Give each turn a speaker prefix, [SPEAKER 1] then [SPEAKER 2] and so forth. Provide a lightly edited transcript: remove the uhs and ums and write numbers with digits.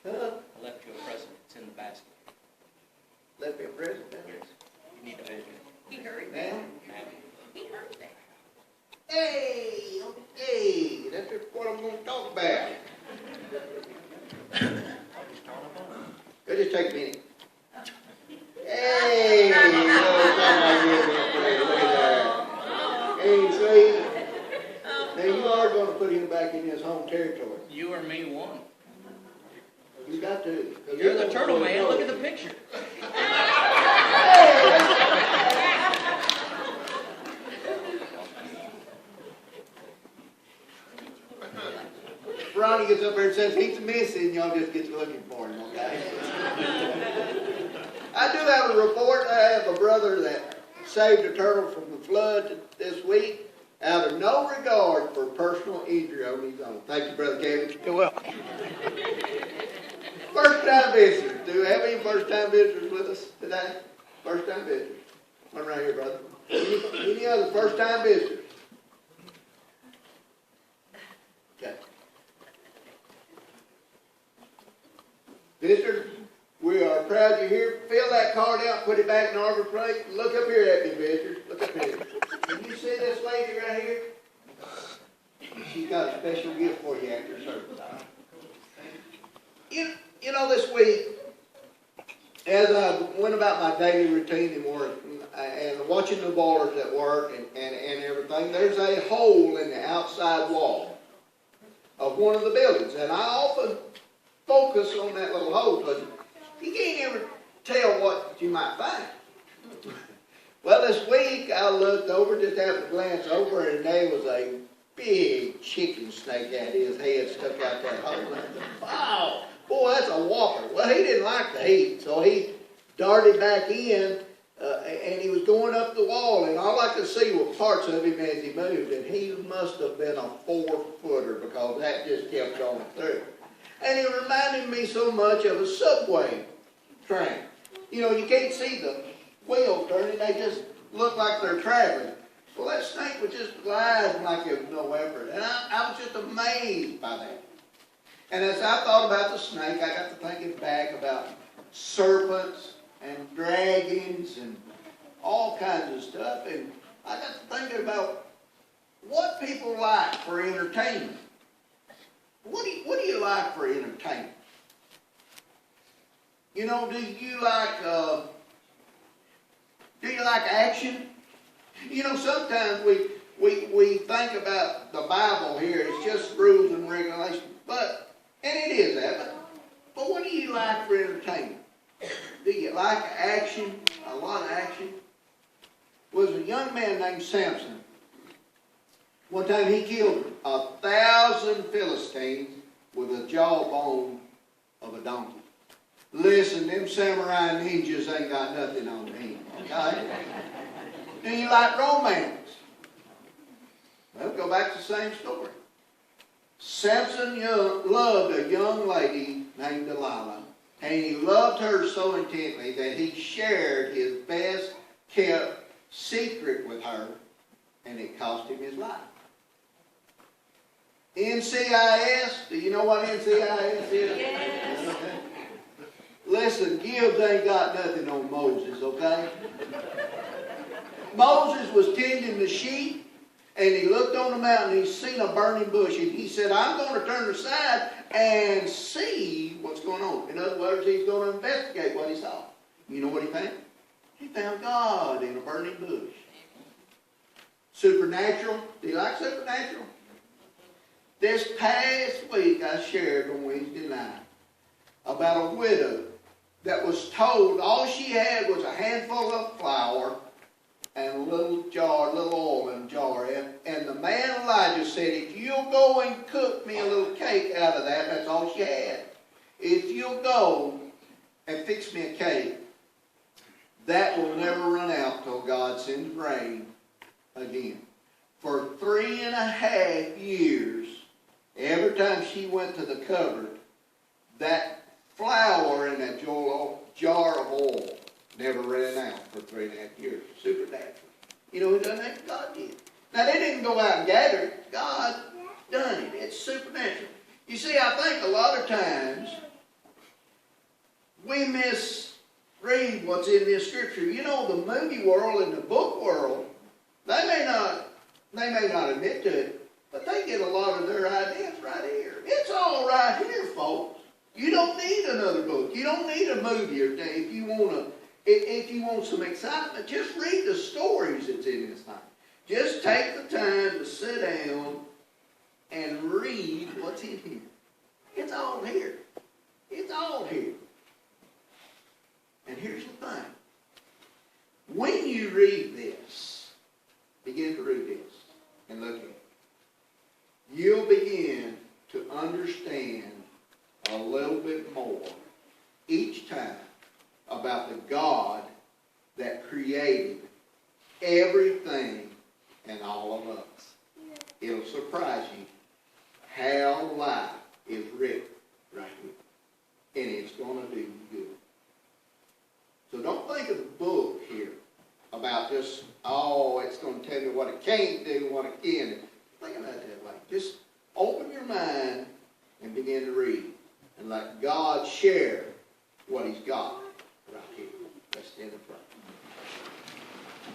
[SPEAKER 1] Huh?
[SPEAKER 2] I left you a present. It's in the basket.
[SPEAKER 1] Left me a present.
[SPEAKER 2] Yes. You need to open it.
[SPEAKER 3] He heard
[SPEAKER 1] Now?
[SPEAKER 3] that.
[SPEAKER 2] Now.
[SPEAKER 3] He heard that.
[SPEAKER 1] Hey, okay, that's what I'm going to talk about. Go just take a minute. Hey, look at that. Hey, see, now you are going to put him back in his home territory.
[SPEAKER 2] You or me one.
[SPEAKER 1] You got to.
[SPEAKER 2] You're the turtle man. Look at the picture.
[SPEAKER 1] Ronnie gets up there and says he's missing, y'all just get looking for him, okay? I do have a report. I have a brother that saved a turtle from the flood this week out of no regard for personal injury on his own. Thank you, Brother Kevin. You're welcome. First-time visitors. Do we have any first-time visitors with us today? First-time visitors. One right here, brother. Any other first-time visitors? Okay. Visitors, we are proud you're here. Fill that card out, put it back in the arbor plate. Look up here at me, visitors. Look up here. Can you see this lady right here? She's got a special gift for you after service. You know, this week, as I went about my daily routine in work and watching the boilers at work and everything, there's a hole in the outside wall of one of the buildings. And I often focus on that little hole because you can't ever tell what you might find. Well, this week I looked over, just happened to glance over, and there was a big chicken snake out his head stuck out that hole. And I said, wow, boy, that's a whopper. Well, he didn't like the heat, so he darted back in, and he was going up the wall, and all I could see were parts of him as he moved, and he must have been a 4-footer because that just kept going through. And he reminded me so much of a subway train. You know, you can't see the wheels turning, they just look like they're traveling. Well, that snake was just gliding like it was no effort. And I was just amazed by that. And as I thought about the snake, I got to thinking back about serpents and dragons and all kinds of stuff. And I got to thinking about what people like for entertainment. What do you like for entertainment? You know, do you like action? You know, sometimes we think about the Bible here, it's just rules and regulations, and it is that, but what do you like for entertainment? Do you like action, a lot of action? Was a young man named Samson. One time he killed 1,000 Philistines with a jawbone of a donkey. Listen, them samurai ninjas ain't got nothing on him, okay? Do you like romance? Well, go back to the same story. Samson loved a young lady named Delilah, and he loved her so intently that he shared his best kept secret with her, and it cost him his life. NCIS, do you know what NCIS is?
[SPEAKER 3] Yes.
[SPEAKER 1] Okay. Listen, Gibbs ain't got nothing on Moses, okay? Moses was tending the sheep, and he looked on the mountain, and he seen a burning bush, and he said, I'm going to turn aside and see what's going on. In other words, he's going to investigate what he saw. You know what he found? He found God in a burning bush. Supernatural. Do you like supernatural? This past week I shared on Wednesday night about a widow that was told all she had was a handful of flour and a little oil in a jar. And the man Elijah said, if you'll go and cook me a little cake out of that, that's all she had. If you'll go and fix me a cake, that will never run out till God sends rain again. For 3.5 years, every time she went to the cupboard, that flour in that jar of oil never ran out for 3.5 years. Supernatural. You know who done that? God did. Now, they didn't go out and gather it. God done it. It's supernatural. You see, I think a lot of times we misread what's in this scripture. You know, the movie world and the book world, they may not admit to it, but they get a lot of their ideas right here. It's all right here, folks. You don't need another book. You don't need a movie or if you want some excitement, just read the stories that's in this thing. Just take the time to sit down and read what's in here. It's all here. It's all here. And here's the thing. When you read this, begin to read this and look at it, you'll begin to understand a little bit more each time about the God that created everything and all of us. It'll surprise you how life is written right here. And it's going to do you good. So don't think of the book here about just, it's going to tell me what it can't do and what it can do. Think about it that way. Just open your mind and begin to read. And let God share what He's got right here. Let's stand and pray.